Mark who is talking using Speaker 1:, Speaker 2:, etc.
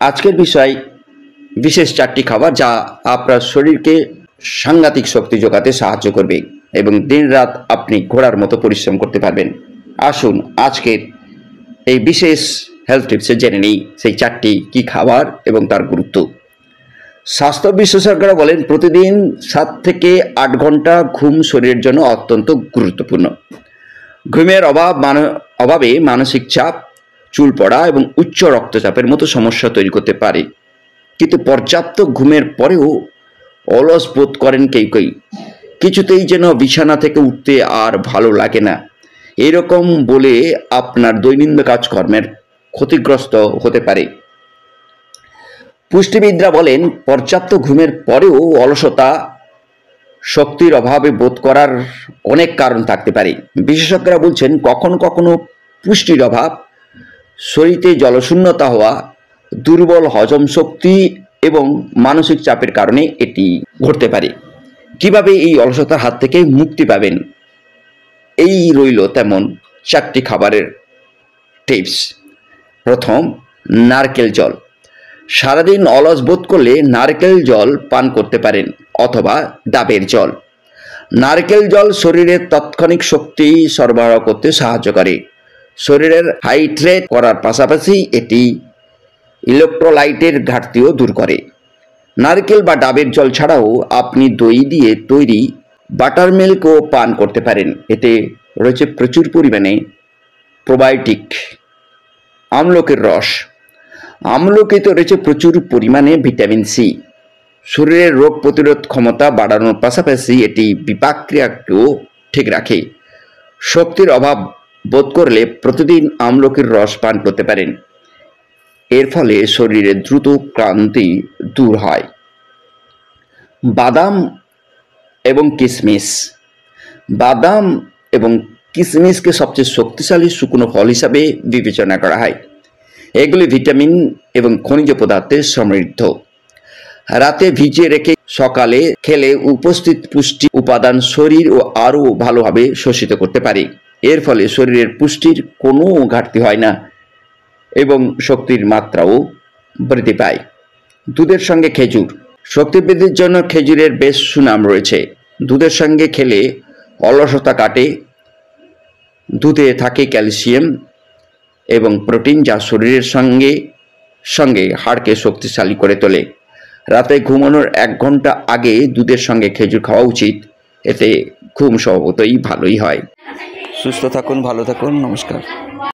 Speaker 1: আজকের বিষয় বিশেষ 4টি খাবার যা আপনার শরীরকে সাংঘাতিক শক্তি যোগাতে সাহায্য করবে এবং দিনরাত আপনি ঘোড়ার মতো পরিশ্রম করতে পারবেন। আসুন আজকের এই বিশেষ হেলথ টিপসে জেনে নিই সেই 4টি কী খাবার এবং তার গুরুত্ব। স্বাস্থ্য বিশেষজ্ঞরা বলেন প্রতিদিন 7 থেকে 8 ঘন্টা ঘুম শরীরের জন্য অত্যন্ত গুরুত্বপূর্ণ। ঘুমের অভাবে মানসিক চাপ, চুল পড়া এবং উচ্চ রক্তচাপের মতো সমস্যা তৈরি করতে পারে। কিন্তু পর্যাপ্ত ঘুমের পরেও অলস বোধ করেন কেউ কেউ, কিছুতেই যেন বিছানা থেকে উঠতে আর ভালো লাগে না, এরকম বলে আপনার দৈনন্দিন কাজকর্মের ক্ষতিগ্রস্ত হতে পারে। পুষ্টিবিদরা বলেন পর্যাপ্ত ঘুমের পরেও অলসতা, শক্তির অভাবে বোধ করার অনেক কারণ থাকতে পারে। বিশেষজ্ঞরা বলছেন কখনো কখনো পুষ্টির অভাব, শরীরে জলশূন্যতা হওয়া, দুর্বল হজম শক্তি এবং মানসিক চাপের কারণে এটি ঘটতে পারে। কিভাবে এই অলসতার হাত থেকে মুক্তি পাবেন, এই রইল তেমন 4টি খাবারের টিপস। প্রথম, নারকেল জল। সারাদিন অলস বোধ করলে নারকেল জল পান করতে পারেন অথবা ডাবের জল। নারকেল জল শরীরের তাৎক্ষণিক শক্তি সরবরাহ করতে সাহায্য করে। শরীরের হাইড্রেট করার পাশাপাশি এটি ইলেকট্রোলাইটের ঘাটতিও দূর করে। নারকেল বা ডাবের জল ছাড়াও আপনি দই দিয়ে তৈরি বাটার মিল্কও পান করতে পারেন। এতে রয়েছে প্রচুর পরিমাণে প্রোবায়োটিক। আমলকির রস। আমলকিতে রয়েছে প্রচুর পরিমাণে ভিটামিন সি। শরীরের রোগ প্রতিরোধ ক্ষমতা বাড়ানোর পাশাপাশি এটি বিপাকক্রিয়াকেও ঠিক রাখে। শক্তির অভাব বোধ করলে প্রতিদিন আমলকির রস পান করতে পারেন। এর ফলে শরীরে দ্রুত ক্লান্তি দূর হয়। বাদাম এবং কিশমিশ। বাদাম এবং কিশমিশকে সবচেয়ে শক্তিশালী শুকনো ফল হিসাবে বিবেচনা করা হয়। এগুলি ভিটামিন এবং খনিজ পদার্থে সমৃদ্ধ। রাতে ভিজিয়ে রেখে সকালে খেলে উপস্থিত পুষ্টি উপাদান শরীর ও আরও ভালোভাবে শোষিত করতে পারে। এর ফলে শরীরের পুষ্টির কোনো ঘাটতি হয় না এবং শক্তির মাত্রাও বৃদ্ধি পায়। দুধের সঙ্গে খেজুর। শক্তি বৃদ্ধির জন্য খেজুরের বেশ সুনাম রয়েছে। দুধের সঙ্গে খেলে অলসতা কাটে। দুধে থাকে ক্যালসিয়াম এবং প্রোটিন যা শরীরের সঙ্গে হাড়কে শক্তিশালী করে তোলে। রাতে ঘুমানোর 1 ঘন্টা আগে দুধের সঙ্গে খেজুর খাওয়া উচিত। এতে ঘুম স্বভাবতই ভালোই হয়। সুস্থ থাকুন, ভালো থাকুন, নমস্কার।